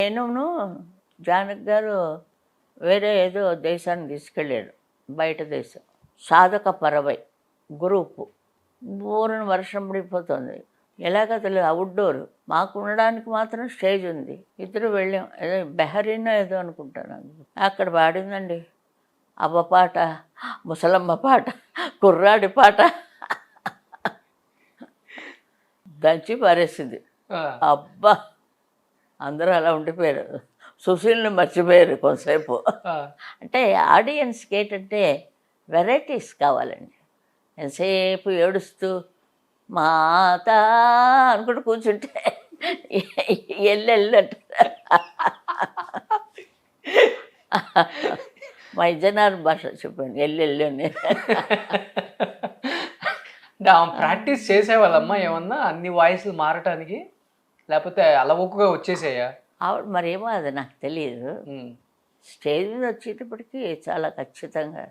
నేనును జానకి గారు వేరే ఏదో దేశానికి తీసుకెళ్ళాడు, బయట దేశం. సాధక పరవై గ్రూపు. ఊరిని వర్షం పడిపోతుంది, ఎలాగ తెలియదు. అవుట్డోర్, మాకు ఉండడానికి మాత్రం స్టేజ్ ఉంది. ఇద్దరు వెళ్ళాం, ఏదో బెహరీనో ఏదో అనుకుంటాను. అక్కడ పాడిందండి అవ్వ పాట, ముసలమ్మ పాట, కుర్రాడి పాట, దంచి పారేసింది. అబ్బా, అందరూ అలా ఉండిపోయారు. సుశీల్ని మర్చిపోయారు కొంతసేపు. అంటే ఆడియన్స్కి ఏంటంటే వెరైటీస్ కావాలండి. ఎంతసేపు ఏడుస్తూ మాత అనుకుంటూ కూర్చుంటే ఎల్లెళ్ళు అంటారు. మా ఇజనార్ భాష చెప్పాను, ఎల్లెళ్ళు అని. ప్రాక్టీస్ చేసేవాళ్ళమ్మా ఏమన్నా అన్ని వాయిస్లు మారటానికి, లేకపోతే అలవోకగా వచ్చేసాయా? ఆవిడ మరేమో అది నాకు తెలియదు. స్టేజ్ మీద వచ్చేటప్పటికి చాలా ఖచ్చితంగా